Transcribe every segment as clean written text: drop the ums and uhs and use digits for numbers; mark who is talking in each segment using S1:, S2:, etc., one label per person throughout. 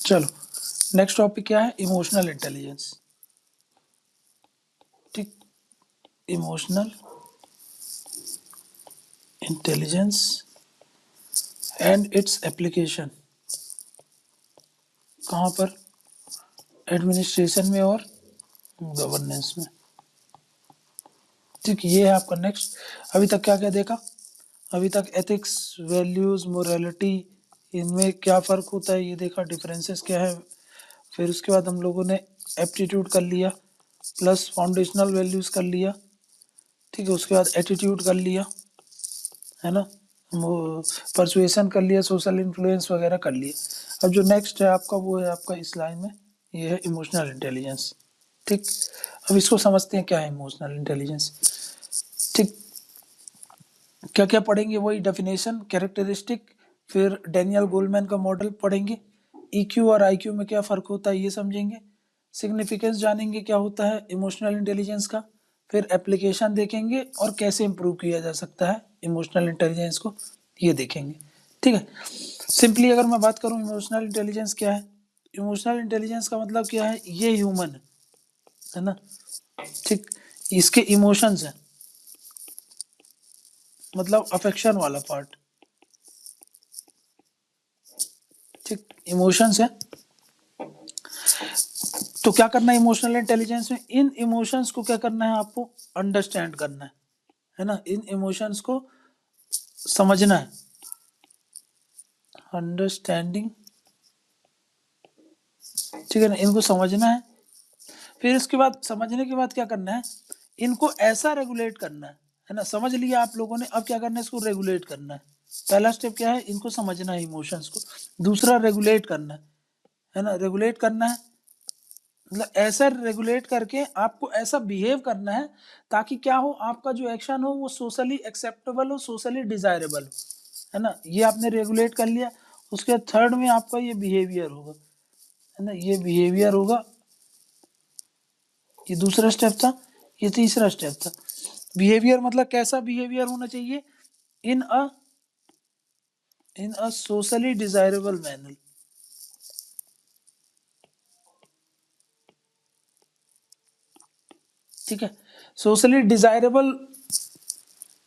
S1: चलो next topic क्या है, इमोशनल इंटेलिजेंस। ठीक, emotional intelligence and its application कहाँ पर, एडमिनिस्ट्रेशन में और गवर्नेंस में। ठीक, ये है आपका नेक्स्ट। अभी तक क्या क्या देखा, अभी तक एथिक्स, वैल्यूज, मोरालिटी, इनमें क्या फ़र्क होता है ये देखा, डिफरेंसेस क्या है। फिर उसके बाद हम लोगों ने एप्टीट्यूड कर लिया, प्लस फाउंडेशनल वैल्यूज़ कर लिया। ठीक है, उसके बाद एटीट्यूड कर लिया, है ना, परसुएशन कर लिया, सोशल इन्फ्लुएंस वगैरह कर लिया। अब जो नेक्स्ट है आपका वो है आपका इस लाइन में, ये है इमोशनल इंटेलिजेंस। ठीक, अब इसको समझते हैं क्या है इमोशनल इंटेलिजेंस। ठीक, क्या क्या पढ़ेंगे, वही डेफिनेशन, कैरेक्टरिस्टिक, फिर डेनियल गोलमैन का मॉडल पढ़ेंगे, ईक्यू और आईक्यू में क्या फ़र्क होता है ये समझेंगे, सिग्निफिकेंस जानेंगे क्या होता है इमोशनल इंटेलिजेंस का, फिर एप्लीकेशन देखेंगे और कैसे इम्प्रूव किया जा सकता है इमोशनल इंटेलिजेंस को, ये देखेंगे। ठीक है, सिंपली अगर मैं बात करूँ इमोशनल इंटेलिजेंस क्या है, इमोशनल इंटेलिजेंस का मतलब क्या है, ये ह्यूमन है ना। ठीक, इसके इमोशंस हैं, मतलब अफेक्शन वाला पार्ट। ठीक, इमोशंस है, तो क्या करना है इमोशनल इंटेलिजेंस में, इन इमोशंस को क्या करना है आपको, अंडरस्टैंड करना है ना, इन इमोशंस को समझना है, अंडरस्टैंडिंग। ठीक है ना, इनको समझना है। फिर इसके बाद समझने के बाद क्या करना है, इनको ऐसा रेगुलेट करना है ना, समझ लिया आप लोगों ने, अब क्या करना है, इसको रेगुलेट करना है। पहला स्टेप क्या है, इनको समझना है इमोशंस को, दूसरा रेगुलेट करना है ना, रेगुलेट करना है मतलब ऐसा रेगुलेट करके आपको ऐसा बिहेव करना है ताकि क्या हो, आपका जो एक्शन हो वो सोशली एक्सेप्टेबल हो, सोशली डिजायरेबल हो, है ना, ये आपने रेगुलेट कर लिया। उसके थर्ड में आपका ये बिहेवियर होगा, है ना, ये बिहेवियर होगा, ये दूसरा स्टेप था, ये तीसरा स्टेप था। बिहेवियर मतलब कैसा बिहेवियर होना चाहिए, इन अ सोशली डिजायरेबल मैनर। ठीक है, सोशली डिजायरेबल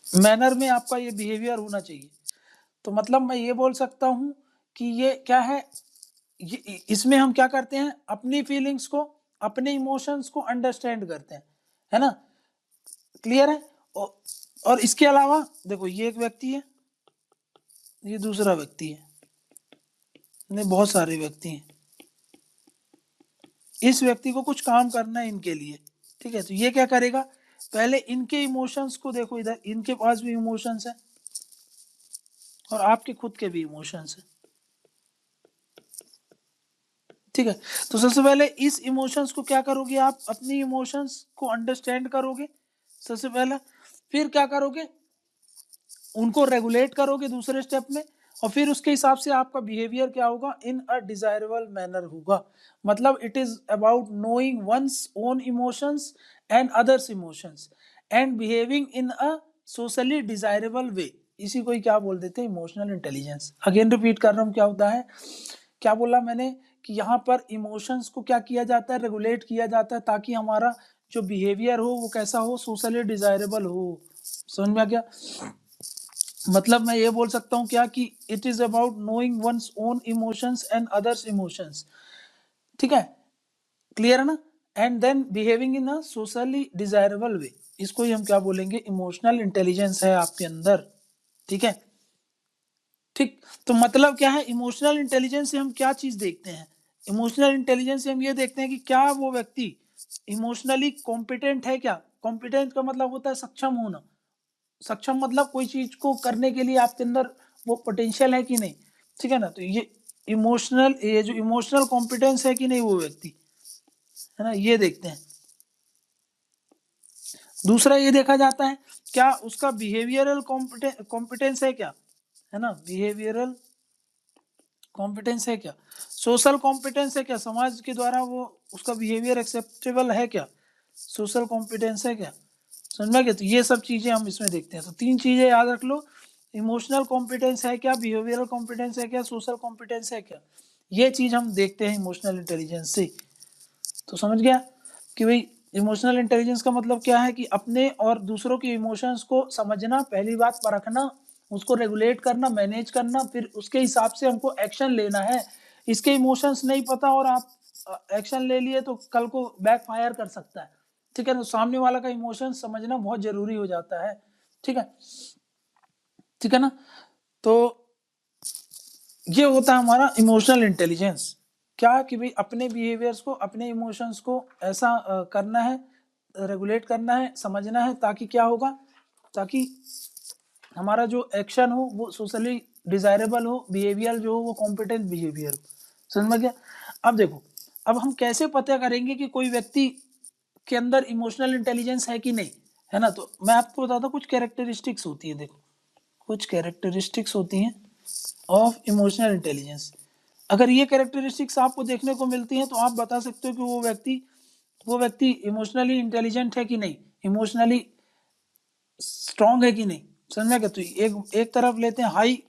S1: मैनर में आपका ये बिहेवियर होना चाहिए। तो मतलब मैं ये बोल सकता हूं कि ये क्या है, ये इसमें हम क्या करते हैं, अपनी फीलिंग्स को, अपने इमोशंस को अंडरस्टैंड करते हैं, है ना, क्लियर है। और इसके अलावा देखो, ये एक व्यक्ति है, ये दूसरा व्यक्ति है, नहीं बहुत सारे व्यक्ति हैं, इस व्यक्ति को कुछ काम करना है इनके लिए। ठीक है, तो ये क्या करेगा, पहले इनके इमोशंस को देखो, इधर इनके पास भी इमोशंस है और आपके खुद के भी इमोशंस है। ठीक है, तो सबसे पहले इस इमोशंस को क्या करोगे, आप अपनी इमोशंस को अंडरस्टैंड करोगे सबसे पहला, फिर क्या करोगे, उनको रेगुलेट करोगे दूसरे स्टेप में, और फिर उसके हिसाब से आपका बिहेवियर क्या होगा, इन अ डिजायरेबल मैनर होगा। मतलब it is about knowing one's own emotions and others emotions and behaving in a socially desirable way. इसी को ही क्या बोल देते हैं, इमोशनल इंटेलिजेंस। अगेन रिपीट कर रहा हूँ, क्या होता है, क्या बोला मैंने, कि यहाँ पर इमोशंस को क्या किया जाता है, रेगुलेट किया जाता है ताकि हमारा जो बिहेवियर हो वो कैसा हो, सोशली डिजायरेबल हो। समझ में आ गया, मतलब मैं ये बोल सकता हूँ क्या, कि it is about knowing one's own emotions and others emotions. ठीक है, क्लियर है ना, and then behaving in a socially desirable way, इसको ही हम क्या बोलेंगे, इमोशनल इंटेलिजेंस है आपके अंदर। ठीक है, ठीक, तो मतलब क्या है, इमोशनल इंटेलिजेंस से हम क्या चीज देखते हैं, इमोशनल इंटेलिजेंस से हम ये देखते हैं कि क्या वो व्यक्ति इमोशनली कॉम्पिटेंट है क्या। कॉम्पिटेंट का मतलब होता है सक्षम होना, सक्षम मतलब कोई चीज को करने के लिए आपके अंदर वो पोटेंशियल है कि नहीं। ठीक है ना, तो ये जो इमोशनल कॉम्पिटेंस है कि नहीं वो व्यक्ति, है ना, ये देखते हैं। दूसरा ये देखा जाता है क्या उसका बिहेवियरल कॉम्पिटेंस है क्या, है ना, बिहेवियरल कॉम्पिटेंस है क्या, सोशल कॉम्पिटेंस है क्या, समाज के द्वारा वो उसका बिहेवियर एक्सेप्टेबल है क्या, सोशल कॉम्पिटेंस है क्या। समझ में आ गया? तो ये सब चीजें हम इसमें देखते हैं। तो 3 चीजें याद रख लो, इमोशनल कॉम्पिटेंस है क्या, बिहेवियरल कॉम्पिटेंस है क्या, सोशल कॉम्पिटेंस है क्या। ये चीज हम देखते हैं इमोशनल इंटेलिजेंस से। तो समझ गया कि भाई इमोशनल इंटेलिजेंस का मतलब क्या है कि अपने और दूसरों के इमोशंस को समझना, पहली बात परखना, उसको रेगुलेट करना, मैनेज करना, फिर उसके हिसाब से हमको एक्शन लेना है। इसके इमोशंस नहीं पता और आप एक्शन ले लिए तो कल को बैक फायर कर सकता है। ठीक है, तो सामने वाला का इमोशन समझना बहुत जरूरी हो जाता है। ठीक है, ठीक है ना। तो ये होता है हमारा इमोशनल इंटेलिजेंस। क्या कि भाई अपने बिहेवियर्स को, अपने इमोशंस को ऐसा करना है, रेगुलेट करना है, समझना है, ताकि क्या होगा, ताकि हमारा जो एक्शन हो वो सोशली डिजायरेबल हो, बिहेवियर जो हो वो कॉम्पिटेंट बिहेवियर हो। समझ में गया? अब देखो, अब हम कैसे पता करेंगे कि कोई व्यक्ति के अंदर इमोशनल इंटेलिजेंस है कि नहीं, है ना। तो मैं आपको बताता हूँ कुछ कैरेक्टरिस्टिक्स होती है। देखो, कुछ कैरेक्टरिस्टिक्स होती हैं ऑफ इमोशनल इंटेलिजेंस। अगर ये कैरेक्टरिस्टिक्स आपको देखने को मिलती हैं तो आप बता सकते हो कि वो व्यक्ति इमोशनली इंटेलिजेंट है कि नहीं, इमोशनली स्ट्रांग है कि नहीं। समझ में क्या? तो एक एक तरफ लेते हैं हाई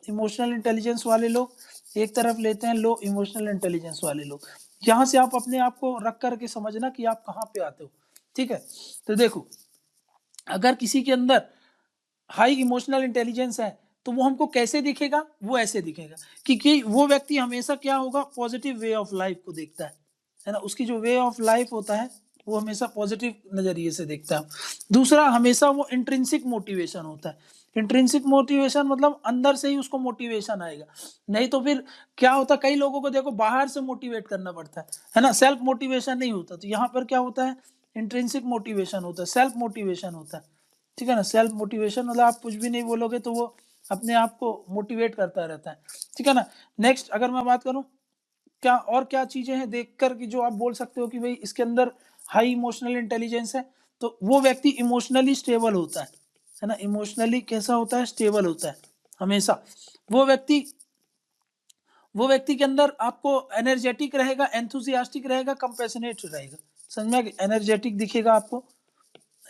S1: इमोशनल इंटेलिजेंस वाले लोग, एक तरफ लेते हैं लो इमोशनल इंटेलिजेंस वाले लोग। यहाँ से आप अपने आप को रख करके समझना कि आप कहाँ पे आते हो। ठीक है, तो देखो, अगर किसी के अंदर हाई इमोशनल इंटेलिजेंस है तो वो हमको कैसे दिखेगा, वो ऐसे दिखेगा कि वो व्यक्ति हमेशा क्या होगा, पॉजिटिव वे ऑफ लाइफ को देखता है ना। उसकी जो वे ऑफ लाइफ होता है वो हमेशा पॉजिटिव नजरिए से देखता है। दूसरा, हमेशा वो इंट्रिंसिक मोटिवेशन होता है। इंट्रिंसिक मोटिवेशन मतलब अंदर से ही उसको मोटिवेशन आएगा। नहीं तो फिर क्या होता है, कई लोगों को देखो बाहर से मोटिवेट करना पड़ता है ना, सेल्फ मोटिवेशन नहीं होता। तो यहाँ पर क्या होता है, इंट्रिंसिक मोटिवेशन होता है, सेल्फ मोटिवेशन होता है। ठीक है ना, सेल्फ मोटिवेशन मतलब आप कुछ भी नहीं बोलोगे तो वो अपने आप को मोटिवेट करता रहता है। ठीक है ना। नेक्स्ट अगर मैं बात करूं, क्या और क्या चीजें हैं देखकर कि जो आप बोल सकते हो कि भाई इसके अंदर हाई इमोशनल इंटेलिजेंस है, तो वो व्यक्ति इमोशनली स्टेबल होता है ना। इमोशनली कैसा होता है, स्टेबल होता है हमेशा। वो व्यक्ति वो व्यक्ति के अंदर आपको एनर्जेटिक रहेगा, एंथुसियास्टिक रहेगा, कंपैशनेट रहेगा। समझ में, एनर्जेटिक दिखेगा आपको,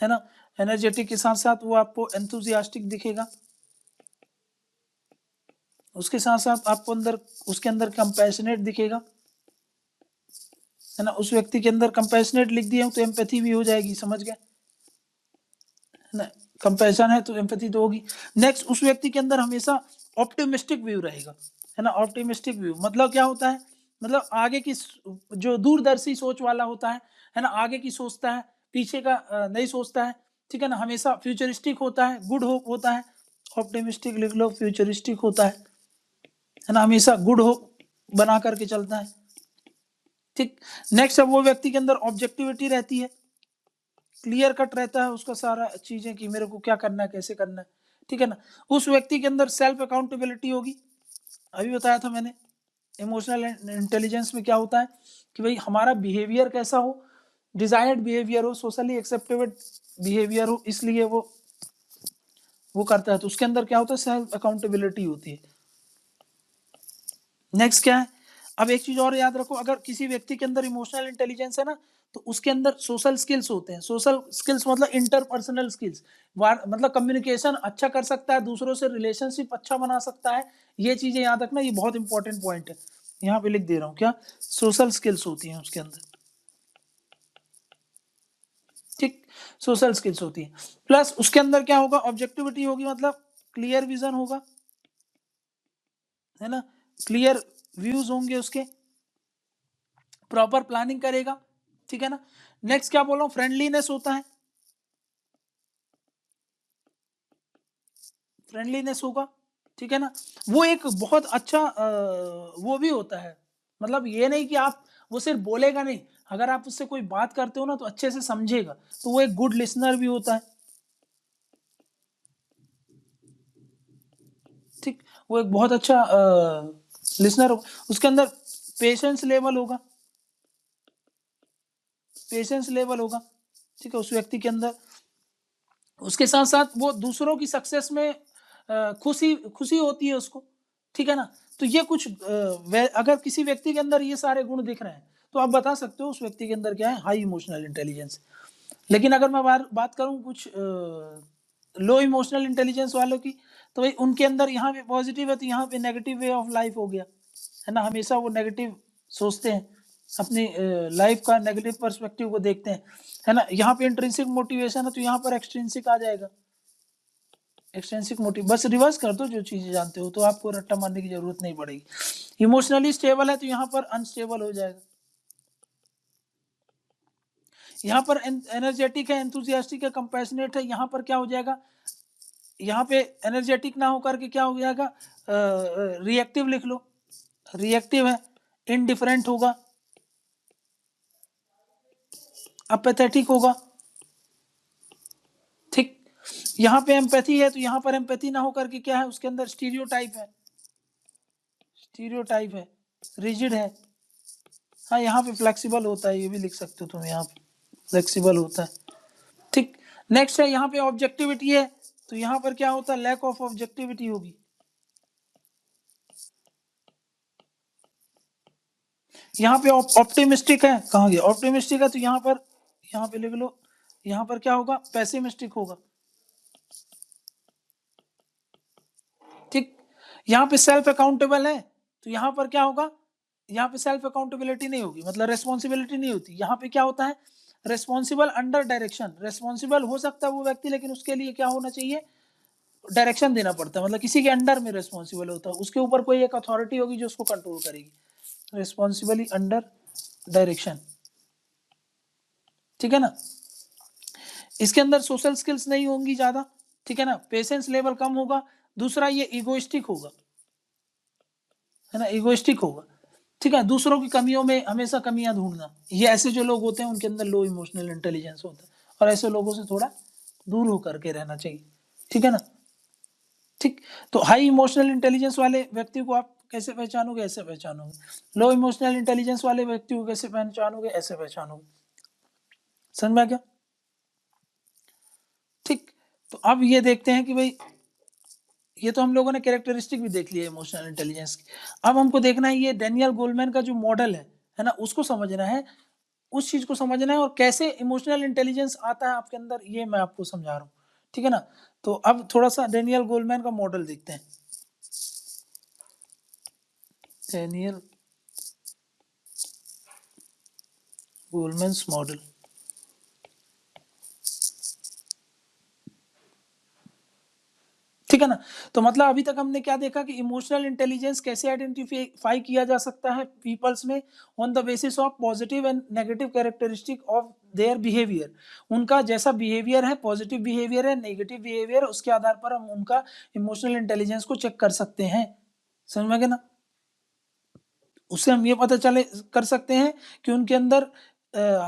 S1: है ना। एनर्जेटिक के साथ साथ वो आपको एंथुसियास्टिक दिखेगा, उसके साथ साथ आपको अंदर उसके अंदर कंपैशनेट दिखेगा, है ना। उस व्यक्ति के अंदर कंपैशनेट लिख दिया तो एम्पैथी भी हो जाएगी, समझ गए, है ना। कंपैशन है तो एम्पैथी तो होगी। नेक्स्ट, उस व्यक्ति के अंदर हमेशा ऑप्टिमिस्टिक व्यू रहेगा, है ना। ऑप्टिमिस्टिक व्यू मतलब क्या होता है, मतलब आगे की जो दूरदर्शी सोच वाला होता है ना, आगे की सोचता है, पीछे का नहीं सोचता है। ठीक है ना, हमेशा फ्यूचरिस्टिक होता है, गुड होप होता है। ऑप्टिमिस्टिक लिख लो, फ्यूचरिस्टिक होता है ना, हमेशा गुड होप बना करके चलता है। ठीक। नेक्स्ट, अब वो व्यक्ति के अंदर ऑब्जेक्टिविटी रहती है, क्लियर कट रहता है उसका सारा चीजें कि मेरे को क्या करना है, कैसे करना है। ठीक है ना। उस व्यक्ति के अंदर सेल्फ अकाउंटेबिलिटी होगी, अभी बताया था मैंने। इमोशनल इंटेलिजेंस में क्या होता है कि भाई हमारा बिहेवियर कैसा हो, डिजायर्ड बिहेवियर हो, सोशली एक्सेप्टेबल बिहेवियर हो, इसलिए वो करता है। तो उसके अंदर क्या होता है, सेल्फ अकाउंटेबिलिटी होती है। नेक्स्ट क्या है, अब एक चीज और याद रखो, अगर किसी व्यक्ति के अंदर इमोशनल इंटेलिजेंस है ना, तो उसके अंदर सोशल स्किल्स होते हैं। सोशल स्किल्स मतलब इंटरपर्सनल स्किल्स, मतलब कम्युनिकेशन अच्छा कर सकता है, दूसरों से रिलेशनशिप अच्छा बना सकता है। ये चीजें याद रखना, ये बहुत इंपॉर्टेंट पॉइंट है, यहाँ पे लिख दे रहा हूँ क्या, सोशल स्किल्स होती हैं उसके अंदर। ठीक, सोशल स्किल्स होती है। प्लस उसके अंदर क्या होगा, ऑब्जेक्टिविटी होगी, मतलब क्लियर विजन होगा, है ना, क्लियर व्यूज होंगे उसके, प्रॉपर प्लानिंग करेगा। ठीक है ना। नेक्स्ट क्या बोल रहा हूं, फ्रेंडलीनेस होता है, फ्रेंडलीनेस होगा। ठीक है ना। वो एक बहुत अच्छा वो भी होता है, मतलब ये नहीं कि आप, वो सिर्फ बोलेगा नहीं, अगर आप उससे कोई बात करते हो ना तो अच्छे से समझेगा, तो वो एक गुड लिसनर भी होता है। ठीक, वो एक बहुत अच्छा लिसनर होगा। उसके अंदर पेशेंस लेवल होगा, पेशेंस लेवल होगा। ठीक है, उस व्यक्ति के अंदर। उसके साथ साथ वो दूसरों की सक्सेस में खुशी खुशी होती है उसको। ठीक है ना। तो ये कुछ अगर किसी व्यक्ति के अंदर ये सारे गुण दिख रहे हैं तो आप बता सकते हो उस व्यक्ति के अंदर क्या है, हाई इमोशनल इंटेलिजेंस। लेकिन अगर मैं बात करूं कुछ लो इमोशनल इंटेलिजेंस वालों की, तो भाई उनके अंदर यहाँ पे पॉजिटिव है तो यहाँ पे नेगेटिव वे ऑफ लाइफ हो गया, है ना, हमेशा वो नेगेटिव सोचते हैं, अपनी लाइफ का नेगेटिव पर्सपेक्टिव को देखते हैं, है ना। यहाँ पे इंट्रिंसिक मोटिवेशन है तो यहाँ पर एक्सट्रिंसिक आ जाएगा, एक्सट्रिंसिक मोटिव, बस रिवर्स कर दो जो चीजें जानते हो, तो आपको रट्टा मारने की जरूरत नहीं पड़ेगी। इमोशनली स्टेबल है तो यहाँ पर अनस्टेबल हो जाएगा। यहाँ पर एनर्जेटिक है, एंथुसियास्टिक है, कंपैशनेट है, यहाँ पर क्या हो जाएगा, यहाँ पे एनर्जेटिक ना होकर के क्या हो जाएगा, रिएक्टिव लिख लो, रिएक्टिव है, इनडिफरेंट होगा, अपैथेटिक होगा, ठीक। यहाँ पे एम्पैथी है तो यहाँ पर एम्पैथी ना होकर के क्या है, उसके अंदर स्टीरियोटाइप है, स्टीरियोटाइप है, रिजिड है, हाँ यहाँ पे फ्लेक्सिबल होता है, ये भी लिख सकते हो तुम, यहाँ पे फ्लेक्सिबल होता है, ठीक। नेक्स्ट है यहाँ पे ऑब्जेक्टिविटी है तो यहाँ पर क्या होता है, लैक ऑफ ऑब्जेक्टिविटी होगी। यहाँ पे ऑप्टिमिस्टिक है, कहाँ गया, ऑप्टिमिस्टिक है तो यहाँ पे लिख लो, यहाँ पर क्या होगा, पेसिमिस्टिक होगा, ठीक। यहाँ पे सेल्फ अकाउंटेबल है तो यहाँ पर क्या होगा, यहाँ पे सेल्फ अकाउंटेबिलिटी नहीं होगी, मतलब रेस्पॉन्सिबिलिटी नहीं होती। यहाँ पे क्या होता है, रेस्पॉन्सिबल अंडर डायरेक्शन, रेस्पॉन्सिबल हो सकता है वो व्यक्ति, लेकिन उसके लिए क्या होना चाहिए, डायरेक्शन देना पड़ता है, मतलब किसी के अंडर में रेस्पॉन्सिबल होता है, उसके ऊपर कोई एक अथॉरिटी होगी जो उसको कंट्रोल करेगी, रेस्पॉन्सिबली अंडर डायरेक्शन, ठीक है ना। इसके अंदर सोशल स्किल्स नहीं होंगी ज्यादा, ठीक है ना, पेशेंस लेवल कम होगा। दूसरा ये इगोइस्टिक होगा, है ना, इगोइस्टिक होगा, ठीक है, दूसरों की कमियों में हमेशा कमियां ढूंढना, ये ऐसे जो लोग होते हैं उनके अंदर लो इमोशनल इंटेलिजेंस होता है, और ऐसे लोगों से थोड़ा दूर होकर के रहना चाहिए, ठीक है ना, ठीक। तो हाई इमोशनल इंटेलिजेंस वाले व्यक्ति को आप कैसे पहचानोगे, ऐसे पहचानोगे। लो इमोशनल इंटेलिजेंस वाले व्यक्ति को कैसे पहचानोगे, ऐसे पहचानोगे। समझ में आ गया, ठीक। तो अब ये देखते हैं कि भाई ये तो हम लोगों ने कैरेक्टरिस्टिक भी देख लिया इमोशनल इंटेलिजेंस की। अब हमको देखना है ये डेनियल गोलमैन का जो मॉडल है ना, उसको समझना है, उस चीज को समझना है, और कैसे इमोशनल इंटेलिजेंस आता है आपके अंदर, ये मैं आपको समझा रहा हूँ, ठीक है ना। तो अब थोड़ा सा डेनियल गोलमैन का मॉडल देखते हैं। डेनियल गोलमैन्स मॉडल, ठीक है ना। तो मतलब अभी तक हमने क्या देखा कि इमोशनल इंटेलिजेंस कैसे आइडेंटिफाई किया जा सकता है पीपल्स में, on the basis of positive and negative characteristic of their behaviour. उनका जैसा बिहेवियर है, पॉजिटिव बिहेवियर है, नेगेटिव बिहेवियर, उसके आधार पर हम उनका इमोशनल इंटेलिजेंस को चेक कर सकते हैं। समझ में गया ना। उससे हम ये पता चले कर सकते हैं कि उनके अंदर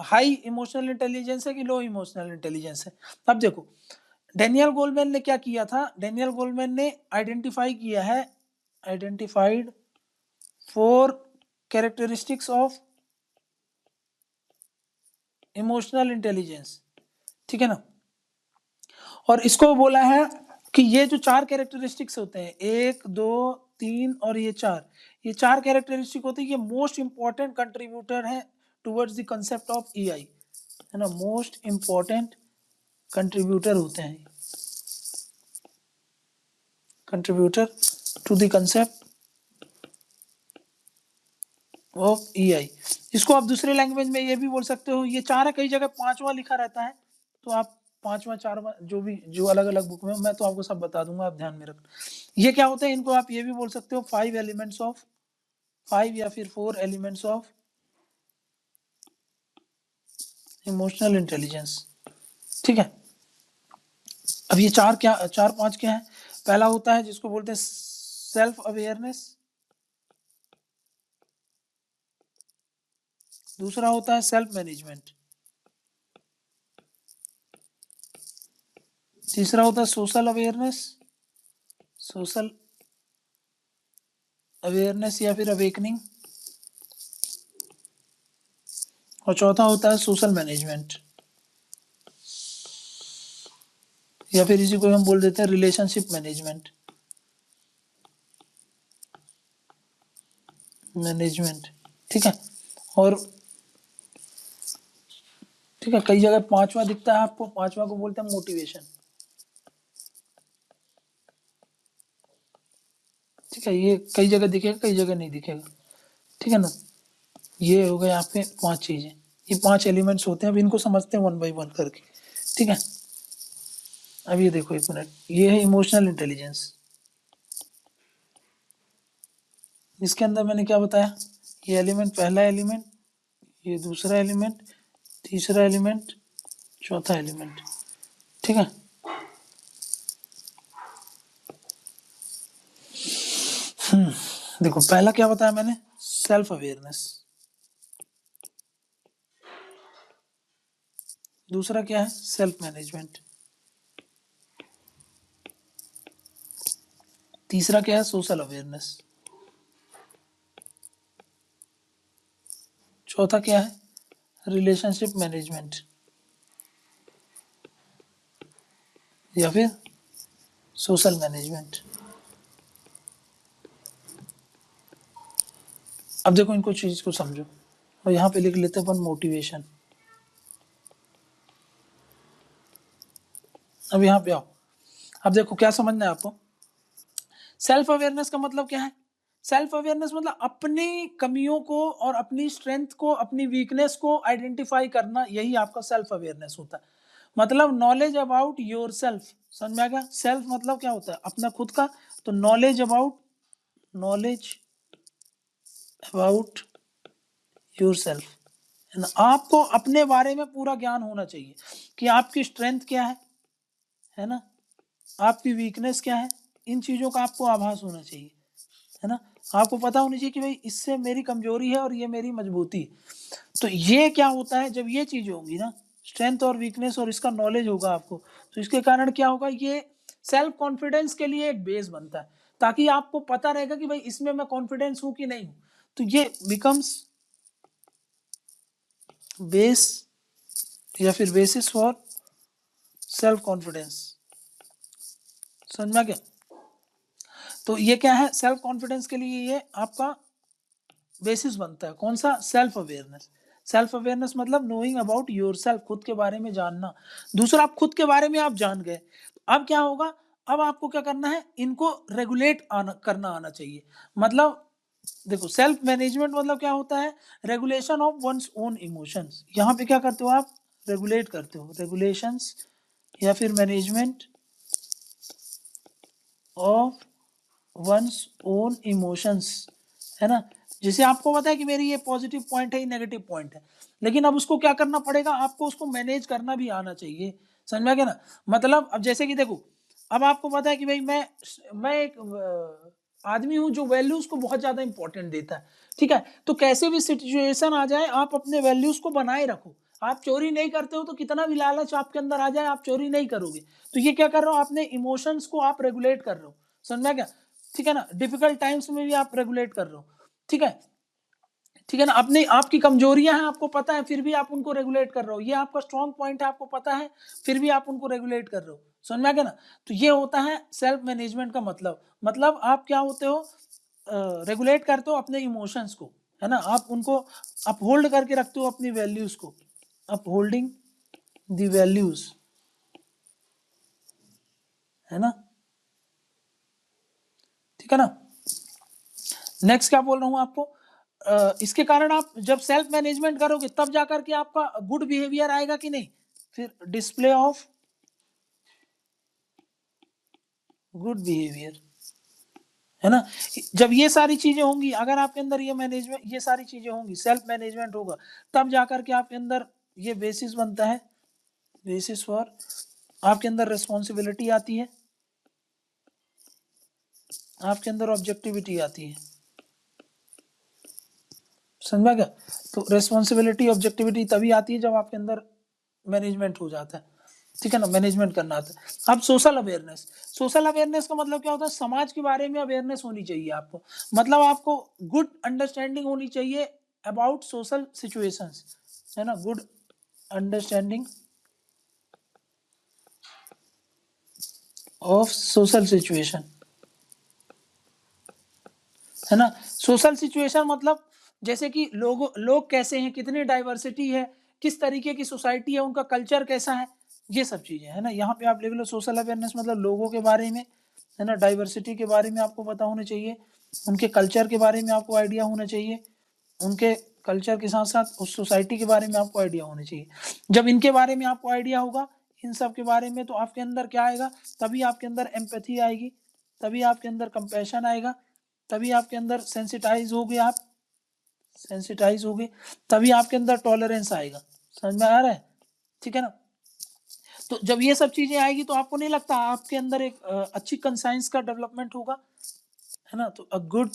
S1: हाई इमोशनल इंटेलिजेंस है कि लो इमोशनल इंटेलिजेंस है। अब देखो डेनियल गोलमैन ने क्या किया था, डेनियल गोलमैन ने आइडेंटिफाई किया है, identified 4 characteristics of emotional intelligence, ठीक है ना। और इसको बोला है कि ये जो 4 कैरेक्टरिस्टिक्स होते हैं, 1 2 3 और ये चार कैरेक्टरिस्टिक होते हैं, ये मोस्ट इंपॉर्टेंट कंट्रीब्यूटर है towards the concept of EI, है ना, मोस्ट इंपॉर्टेंट कंट्रीब्यूटर होते हैं, contributor to the concept of EI. इसको आप दूसरे लैंग्वेज में ये भी बोल सकते हो, ये 4 है, कई जगह 5वां लिखा रहता है, तो आप 5वां 4वां जो अलग अलग बुक में, मैं तो आपको सब बता दूंगा, आप ध्यान में रखना। ये क्या होते हैं, इनको आप ये भी बोल सकते हो 5 एलिमेंट्स ऑफ 5 या फिर 4 एलिमेंट्स ऑफ इमोशनल इंटेलिजेंस, ठीक है। अब ये 4 5 क्या है, पहला होता है जिसको बोलते हैं सेल्फ अवेयरनेस, दूसरा होता है सेल्फ मैनेजमेंट, तीसरा होता है सोशल अवेयरनेस या फिर अवेकनिंग, और चौथा होता है सोशल मैनेजमेंट, या फिर इसी को हम बोल देते हैं रिलेशनशिप मैनेजमेंट, ठीक है। और ठीक है, कई जगह पांचवा दिखता है आपको, पांचवा को बोलते हैं मोटिवेशन। ठीक है, ये कई जगह दिखेगा, कई जगह नहीं दिखेगा। ठीक है ना, ये हो गए यहाँ पे 5 चीजें, ये 5 एलिमेंट्स होते हैं। अब इनको समझते हैं वन बाई वन करके। ठीक है, अब ये देखो एक मिनट, ये है इमोशनल इंटेलिजेंस। इसके अंदर मैंने क्या बताया, ये एलिमेंट, पहला एलिमेंट, ये दूसरा एलिमेंट, तीसरा एलिमेंट, चौथा एलिमेंट। ठीक है, देखो पहला क्या बताया मैंने, सेल्फ अवेयरनेस। दूसरा क्या है, सेल्फ मैनेजमेंट। तीसरा क्या है, सोशल अवेयरनेस। चौथा क्या है, रिलेशनशिप मैनेजमेंट या फिर सोशल मैनेजमेंट। अब देखो इनको चीज को समझो, और यहाँ पे लिख लेते हैं अपन मोटिवेशन। अब यहाँ पे आओ, अब देखो क्या समझना है आपको। सेल्फ अवेयरनेस का मतलब क्या है, सेल्फ अवेयरनेस मतलब अपनी कमियों को और अपनी स्ट्रेंथ को, अपनी वीकनेस को आइडेंटिफाई करना, यही आपका सेल्फ अवेयरनेस होता है। मतलब नॉलेज अबाउट योर सेल्फ, समझ में आ गया। सेल्फ मतलब क्या होता है, अपना खुद का, तो knowledge about, knowledge about your self, है ना। आपको अपने बारे में पूरा ज्ञान होना चाहिए कि आपकी स्ट्रेंथ क्या है ना, आपकी वीकनेस क्या है, इन चीजों का आपको आभास होना चाहिए, है ना। आपको पता होनी चाहिए कि भाई इससे मेरी कमजोरी है और ये मेरी मजबूती। तो ये क्या होता है, जब ये चीजें होंगी ना, स्ट्रेंथ और वीकनेस, और इसका नॉलेज होगा आपको, तो इसके कारण क्या होगा, ये सेल्फ कॉन्फिडेंस के लिए एक बेस बनता है, ताकि आपको पता रहेगा कि भाई इसमें मैं कॉन्फिडेंस हूं कि नहीं हूं। तो ये बिकम्स बेस या फिर बेसिस फॉर सेल्फ कॉन्फिडेंस। समझ में आ गया। तो ये क्या है, सेल्फ कॉन्फिडेंस के लिए ये आपका बेसिस बनता है। कौन सा, सेल्फ अवेयरनेस। सेल्फ अवेयरनेस मतलब नोइंग अबाउट योरसेल्फ, खुद के बारे में जानना। दूसरा, आप खुद के बारे में आप जान गए, अब क्या होगा, अब आपको क्या करना है, इनको रेगुलेट करना आना चाहिए। मतलब देखो, सेल्फ मैनेजमेंट मतलब क्या होता है, regulation of once own emotions. यहाँ पे क्या करते हो आप, रेगुलेट करते हो, रेगुलेशंस या फिर management of once own emotions, है ना। जिसे आपको पता है कि मेरी ये पॉजिटिव पॉइंट है, ये नेगेटिव पॉइंट है, लेकिन अब उसको क्या करना पड़ेगा, आपको उसको मैनेज करना भी आना चाहिए। समझ में आ गया ना। मतलब अब जैसे कि देखो, अब आपको पता है कि भाई मैं एक आदमी हूं जो वैल्यूज को बहुत ज्यादा इंपॉर्टेंट देता है। ठीक है, तो कैसे भी सिचुएशन आ जाए, आप अपने वैल्यूज को बनाए रखो। आप चोरी नहीं करते हो तो कितना भी लालच आपके अंदर आ जाए, आप चोरी नहीं करोगे। तो ये क्या कर रहे हो, अपने इमोशंस को आप रेगुलेट कर रहे हो। समझ में आ गया। ठीक है ना, डिफिकल्ट टाइम्स में भी आप रेगुलेट कर रहे हो। ठीक है, ठीक है ना, अपने आपकी कमजोरियां हैं आपको पता है, फिर भी आप उनको रेगुलेट कर रहे हो। ये आपका स्ट्रॉन्ग पॉइंट है आपको पता है, फिर भी आप उनको रेगुलेट कर रहे हो। समझ में आ गया ना। तो ये होता है सेल्फ मैनेजमेंट का मतलब आप क्या होते हो, रेगुलेट करते हो अपने इमोशंस को, है ना। आप उनको अपहोल्ड करके रखते हो, अपनी वैल्यूज को, अपहोल्डिंग द वैल्यूज, है ना। ठीक है ना। नेक्स्ट क्या बोल रहा हूं आपको, इसके कारण आप जब सेल्फ मैनेजमेंट करोगे तब जाकर के आपका गुड बिहेवियर आएगा कि नहीं। फिर डिस्प्ले ऑफ गुड बिहेवियर, है ना। जब ये सारी चीजें होंगी, अगर आपके अंदर ये मैनेजमेंट, ये सारी चीजें होंगी, सेल्फ मैनेजमेंट होगा, तब जाकर के आपके अंदर ये बेसिस बनता है, बेसिस फॉर, आपके अंदर रिस्पॉन्सिबिलिटी आती है, आपके अंदर ऑब्जेक्टिविटी आती है। समझ गया। तो रिस्पॉन्सिबिलिटी ऑब्जेक्टिविटी तभी आती है जब आपके अंदर मैनेजमेंट हो जाता है। ठीक है ना, मैनेजमेंट करना आता है। अब सोशल अवेयरनेस, सोशल अवेयरनेस का मतलब क्या होता है, समाज के बारे में अवेयरनेस होनी चाहिए आपको। मतलब आपको गुड अंडरस्टैंडिंग होनी चाहिए अबाउट सोशल सिचुएशंस, है ना, good understanding of social situation, है ना। सोशल सिचुएशन मतलब जैसे कि लोग कैसे हैं, कितनी डाइवर्सिटी है, किस तरीके की सोसाइटी है, उनका कल्चर कैसा है, ये सब चीज़ें है ना। यहाँ पे आप लिख लो सोशल अवेयरनेस मतलब लोगों के बारे में, है ना, डाइवर्सिटी के बारे में आपको पता होना चाहिए, उनके कल्चर के बारे में आपको आइडिया होना चाहिए, उनके कल्चर के साथ साथ उस सोसाइटी के बारे में आपको आइडिया होना चाहिए। जब इनके बारे में आपको आइडिया होगा, इन सब के बारे में, तो आपके अंदर क्या आएगा, तभी आपके अंदर एम्पैथी आएगी, तभी आपके अंदर कंपैशन आएगा, तभी आपके अंदर सेंसिटाइज हो गए, आप सेंसिटाइज हो गए, तभी आपके अंदर टॉलरेंस आएगा। समझ में आ रहा है? ठीक है ना। तो जब ये सब चीजें आएगी तो आपको नहीं लगता आपके अंदर एक अच्छी कंसाइंस का डेवलपमेंट होगा, है ना। तो अ गुड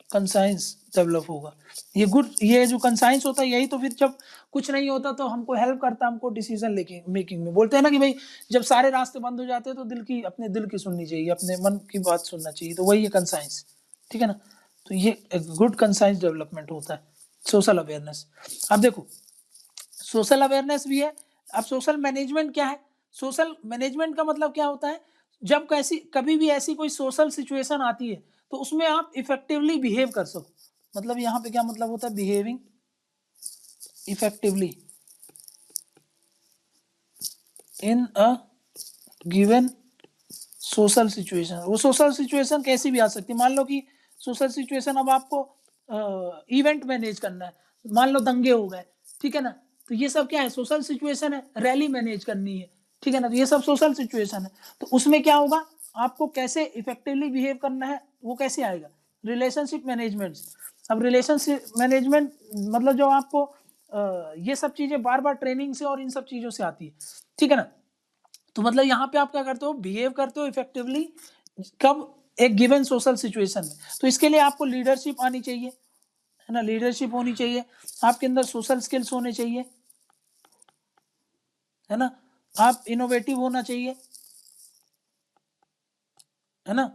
S1: कंसाइंस डेवलप होगा। ये जो कंसाइंस होता है, यही तो फिर जब कुछ नहीं होता तो हमको हेल्प करता है, हमको डिसीजन मेकिंग में। बोलते हैं ना कि भाई जब सारे रास्ते बंद हो जाते हैं तो अपने दिल की सुननी चाहिए, अपने मन की बात सुनना चाहिए, तो वही है कंसाइंस। ठीक है ना। तो ये एक गुड कंसाइंस डेवलपमेंट होता है सोशल अवेयरनेस। अब देखो सोशल अवेयरनेस भी है। अब सोशल मैनेजमेंट क्या है? सोशल मैनेजमेंट का मतलब क्या होता है, जब कभी भी ऐसी कोई सोशल सिचुएशन आती है तो उसमें आप इफेक्टिवली बिहेव कर सको। मतलब यहाँ पे क्या मतलब होता है, behaving effectively in a given social situation. वो सोशल सिचुएशन कैसी भी आ सकती है। मान लो कि सोशल सिचुएशन अब आपको इवेंट मैनेज करना है, मान लो दंगे हो गए, ठीक है ना, तो ये सब क्या है, सोशल सिचुएशन है। रैली मैनेज करनी है, ठीक है ना, तो ये सब सोशल सिचुएशन है। तो उसमें क्या होगा, आपको कैसे इफेक्टिवली बिहेव करना है, वो कैसे आएगा, रिलेशनशिप मैनेजमेंट। अब रिलेशनशिप मैनेजमेंट मतलब जो आपको ये सब चीजें बार बार ट्रेनिंग से और इन सब चीजों से आती है, ठीक है ना। तो मतलब यहाँ पे आप क्या करते हो, बिहेव करते हो इफेक्टिवली कब, एक गिवन सोशल सिचुएशन में। तो इसके लिए आपको लीडरशिप आनी चाहिए, है ना, लीडरशिप होनी चाहिए, आपके अंदर सोशल स्किल्स होने चाहिए, है ना, आप इनोवेटिव होना चाहिए, है ना,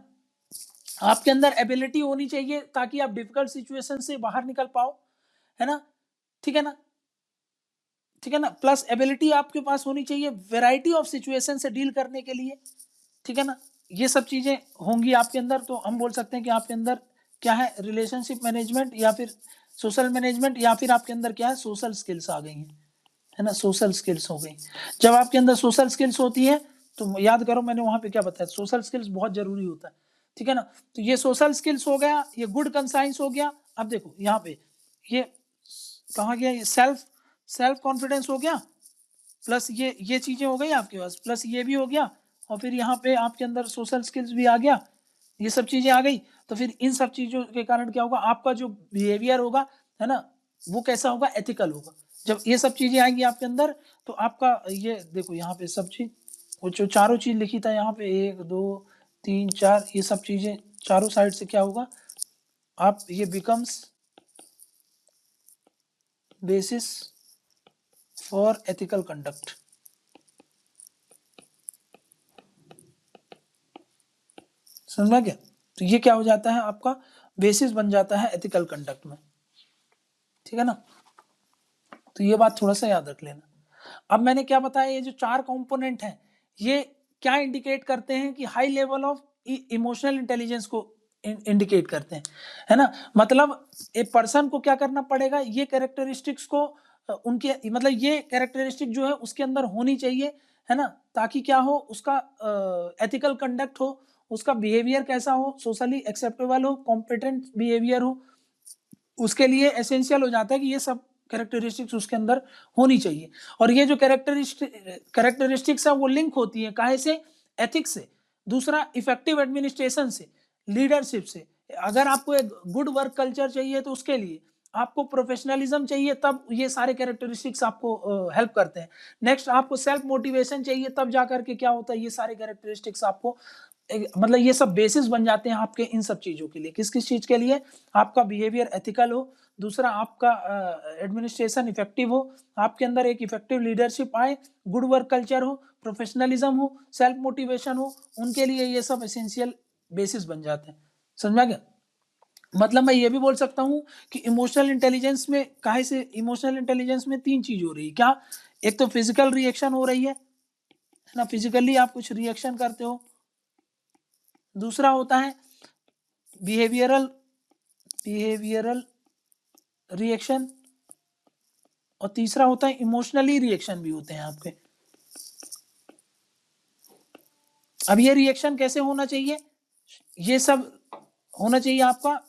S1: आपके अंदर एबिलिटी होनी चाहिए ताकि आप डिफिकल्ट सिचुएशन से बाहर निकल पाओ, है ना, ठीक है ना, ठीक है ना। प्लस एबिलिटी आपके पास होनी चाहिए वैरायटी ऑफ सिचुएशन से डील करने के लिए, ठीक है ना। ये सब चीजें होंगी आपके अंदर, तो हम बोल सकते हैं कि आपके अंदर क्या है, रिलेशनशिप मैनेजमेंट या फिर सोशल मैनेजमेंट, या फिर आपके अंदर क्या है, सोशल स्किल्स आ गई हैं, है ना, सोशल स्किल्स हो गई। जब आपके अंदर सोशल स्किल्स होती है तो याद करो मैंने वहां पे क्या बताया, सोशल स्किल्स बहुत जरूरी होता है, ठीक है ना। तो ये सोशल स्किल्स हो गया, ये गुड कंसाइंस हो गया। अब देखो यहाँ पे ये कहाँ गया, ये सेल्फ कॉन्फिडेंस हो गया, प्लस ये चीजें हो गई आपके पास, प्लस ये भी हो गया, और फिर यहाँ पे आपके अंदर सोशल स्किल्स भी आ गया, ये सब चीजें आ गई। तो फिर इन सब चीजों के कारण क्या होगा, आपका जो बिहेवियर होगा, है ना, वो कैसा होगा, एथिकल होगा। जब ये सब चीजें आएंगी आपके अंदर तो आपका ये देखो यहाँ पे सब चीज, वो जो चारों चीज लिखी था यहाँ पे, 1 2 3 4, ये सब चीजें चारों साइड से क्या होगा, आप ये becomes basis for ethical conduct. समझ में गया। तो ये क्या हो जाता है, आपका बेसिस बन जाता है एथिकल कंडक्ट में, ठीक है ना। तो ये बात थोड़ा सा याद रख लेना। अब मैंने क्या बताया, ये जो 4 कंपोनेंट हैं ये क्या इंडिकेट करते हैं कि high level of emotional intelligence को इंडिकेट करते हैं, है ना। मतलब एक पर्सन को क्या करना पड़ेगा, ये कैरेक्टरिस्टिक्स को उनके मतलब ये कैरेक्टरिस्टिक जो है उसके अंदर होनी चाहिए, है ना, ताकि क्या हो, उसका एथिकल कंडक्ट हो, उसका बिहेवियर कैसा हो, सोशली एक्सेप्टेबल हो, कॉम्पिटेंट बिहेवियर हो। उसके लिए एसेंशियल हो जाता है कि ये सब कैरेक्टरिस्टिक्स उसके अंदर होनी चाहिए। और ये जो कैरेक्टरिस्टिक्स है वो लिंक होती है काहे से, एथिक्स से, दूसरा इफेक्टिव एडमिनिस्ट्रेशन से, लीडरशिप से। अगर आपको एक गुड वर्क कल्चर चाहिए तो उसके लिए आपको प्रोफेशनलिज्म चाहिए, तब ये सारे कैरेक्टरिस्टिक्स आपको हेल्प करते हैं। नेक्स्ट आपको सेल्फ मोटिवेशन चाहिए, तब जाकर के क्या होता है, ये सारे कैरेक्टरिस्टिक्स आपको मतलब ये सब बेसिस बन जाते हैं आपके इन सब चीजों के लिए। किस किस चीज के लिए, आपका बिहेवियर एथिकल हो, दूसरा आपका एडमिनिस्ट्रेशन इफेक्टिव हो, आपके अंदर एक इफेक्टिव लीडरशिप आए, गुड वर्क कल्चर हो, प्रोफेशनलिज्म हो, सेल्फ मोटिवेशन हो, उनके लिए ये सब एसेंशियल बेसिस बन जाते हैं। समझ में गया। मतलब मैं ये भी बोल सकता हूँ कि इमोशनल इंटेलिजेंस में काहे से, इमोशनल इंटेलिजेंस में 3 चीज हो रही है क्या, एक तो फिजिकल रिएक्शन हो रही है ना, फिजिकली आप कुछ रिएक्शन करते हो, दूसरा होता है बिहेवियरल रिएक्शन, और तीसरा होता है इमोशनली रिएक्शन भी होते हैं आपके। अब ये रिएक्शन कैसे होना चाहिए, ये सब होना चाहिए आपका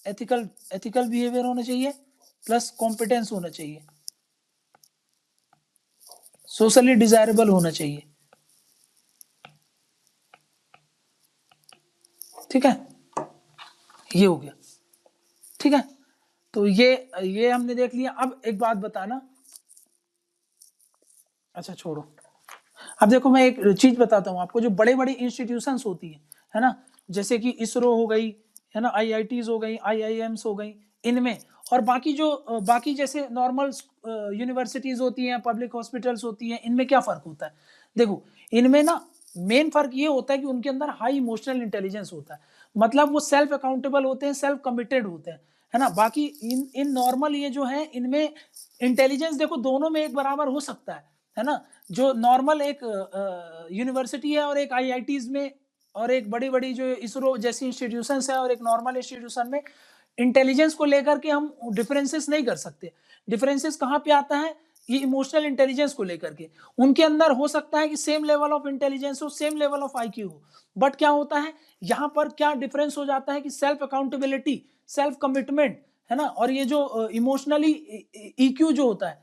S1: एथिकल बिहेवियर होना चाहिए, प्लस कॉम्पिटेंस होना चाहिए, सोशली डिजायरेबल होना चाहिए। ठीक है, ये हो गया। ठीक है, तो ये हमने देख लिया। अब एक बात बताना, अच्छा छोड़ो, अब देखो मैं एक चीज बताता हूँ आपको। जो बड़े बड़े इंस्टीट्यूशंस होती है ना, जैसे कि इसरो हो गई, है ना, आईआईटीज हो गई, आईआईएम्स हो गई, इनमें, और बाकी जो बाकी जैसे नॉर्मल यूनिवर्सिटीज होती हैं, पब्लिक हॉस्पिटल्स होती हैं, इनमें क्या फर्क होता है? देखो, इनमें ना मेन फर्क ये होता है कि उनके अंदर हाई इमोशनल इंटेलिजेंस होता है, मतलब वो सेल्फ अकाउंटेबल होते हैं, सेल्फ कमिटेड होते हैं, है ना। बाकी इन नॉर्मल ये जो है, इनमें इंटेलिजेंस देखो दोनों में एक बराबर हो सकता है ना। जो नॉर्मल एक यूनिवर्सिटी है और एक आईआईटीज में, और एक बड़ी बड़ी जो इसरो जैसी इंस्टीट्यूशंस है और एक नॉर्मल इंस्टीट्यूशन में, इंटेलिजेंस को लेकर के हम डिफरेंसेस नहीं कर सकते। डिफरेंसेस कहाँ पे आता है? ये इमोशनल इंटेलिजेंस को लेकर के। उनके अंदर हो सकता है कि सेम लेवल ऑफ इंटेलिजेंस हो, सेम लेवल ऑफ आईक्यू हो, बट क्या होता है यहाँ पर, क्या डिफरेंस हो जाता है कि सेल्फ अकाउंटेबिलिटी, सेल्फ कमिटमेंट, है ना, और ये जो इमोशनली ईक्यू जो होता है,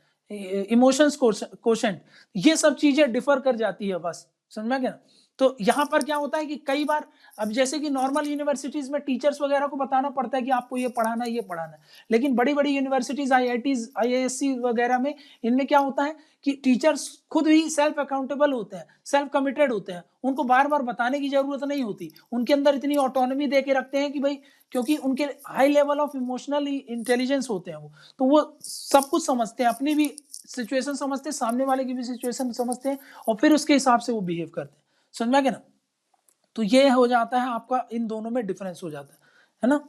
S1: इमोशंस कोशेंट, ये सब चीजें डिफर कर जाती है, बस समझ में गया ना। तो यहाँ पर क्या होता है कि कई बार, अब जैसे कि नॉर्मल यूनिवर्सिटीज में टीचर्स वगैरह को बताना पड़ता है कि आपको ये पढ़ाना है, ये पढ़ाना है, लेकिन बड़ी बड़ी यूनिवर्सिटीज, आईआईटीज, आईआईएससी वगैरह में, इनमें क्या होता है कि टीचर्स खुद ही सेल्फ अकाउंटेबल होते हैं, सेल्फ कमिटेड होते हैं, उनको बार बार बताने की जरूरत नहीं होती, उनके अंदर इतनी ऑटोनॉमी दे के रखते हैं कि भाई, क्योंकि उनके high level of emotional intelligence होते हैं वो, तो वो सब कुछ समझते हैं, अपनी भी सिचुएशन समझते हैं, सामने वाले की भी सिचुएशन समझते हैं, और फिर उसके हिसाब से वो बिहेव करते हैं। समझ में गया ना। तो ये हो जाता है आपका, इन दोनों में डिफरेंस हो जाता है ना।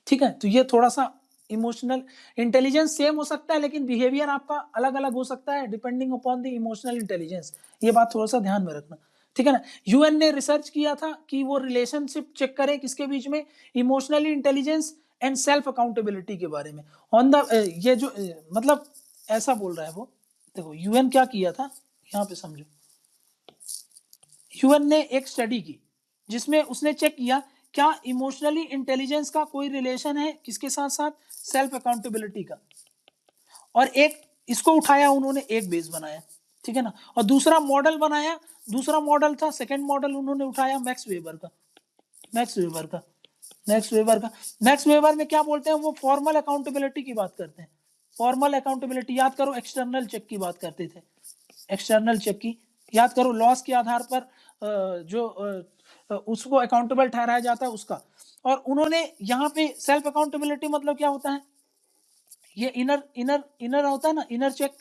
S1: ठीक है, तो ये थोड़ा सा इमोशनल इंटेलिजेंस सेम हो सकता है, लेकिन बिहेवियर आपका अलग अलग हो सकता है depending upon the emotional intelligence. ये बात थोड़ा सा ध्यान में रखना, ठीक है ना। यूएन ने रिसर्च किया था कि वो रिलेशनशिप चेक करें किसके बीच में, emotionally intelligence and self accountability के बारे में, ऑन द ये जो मतलब ऐसा बोल रहा है वो। देखो यूएन क्या किया था, यहाँ पे समझो। यूएन ने एक स्टडी की जिसमें उसने चेक किया क्या इमोशनली इंटेलिजेंस का कोई रिलेशन है किसके साथ साथ, सेल्फ अकाउंटेबिलिटी का। और एक इसको उठाया उन्होंने, एक बेस बनाया, ठीक है ना, और दूसरा मॉडल बनाया। दूसरा मॉडल था, सेकंड मॉडल उन्होंने उठाया मैक्स वेबर का। मैक्स वेबर का मैक्स वेबर का मैक्स वेबर में क्या बोलते हैं, वो फॉर्मल अकाउंटेबिलिटी की बात करते हैं। फॉर्मल अकाउंटेबिलिटी याद करो, एक्सटर्नल चेक की बात करते थे, एक्सटर्नल चेक की याद करो, लॉस के आधार पर जो उसको अकाउंटेबल ठहराया जाता है उसका। और उन्होंने यहाँ पे सेल्फ अकाउंटेबिलिटी मतलब क्या होता है, ये इनर इनर इनर होता है ना, इनर चेक।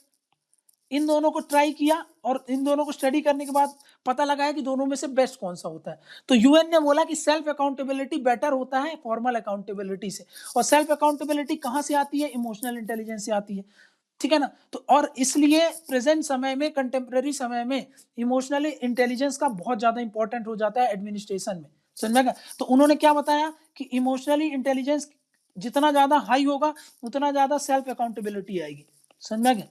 S1: इन दोनों को ट्राई किया और इन दोनों को स्टडी करने के बाद पता लगाया कि दोनों में से बेस्ट कौन सा होता है। तो यूएन ने बोला कि सेल्फ अकाउंटेबिलिटी बेटर होता है फॉर्मल अकाउंटेबिलिटी से। और सेल्फ अकाउंटेबिलिटी कहाँ से आती है, इमोशनल इंटेलिजेंस से आती है, ठीक है ना। तो और इसलिए प्रेजेंट समय में, कंटेम्प्रेरी समय में, इमोशनल इंटेलिजेंस का बहुत ज्यादा इंपॉर्टेंट हो जाता है एडमिनिस्ट्रेशन में, समझ में। तो उन्होंने क्या बताया कि इमोशनली इंटेलिजेंस जितना ज्यादा हाई होगा उतना ज्यादा सेल्फ अकाउंटेबिलिटी आएगी, समझ में।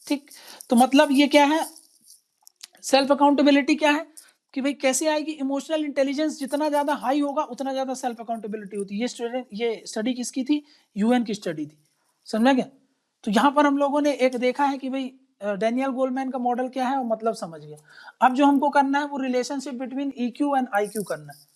S1: ठीक, तो मतलब ये क्या है, सेल्फ अकाउंटेबिलिटी क्या है कि भाई कैसे आएगी, इमोशनल इंटेलिजेंस जितना ज्यादा हाई होगा उतना ज्यादा सेल्फ अकाउंटेबिलिटी होती है। ये स्टडी किसकी थी, यूएन की स्टडी थी, समझ गया। तो यहाँ पर हम लोगों ने एक देखा है कि भाई डैनियल गोलमैन का मॉडल क्या है, और मतलब समझ गया। अब जो हमको करना है वो relationship between EQ and IQ करना है।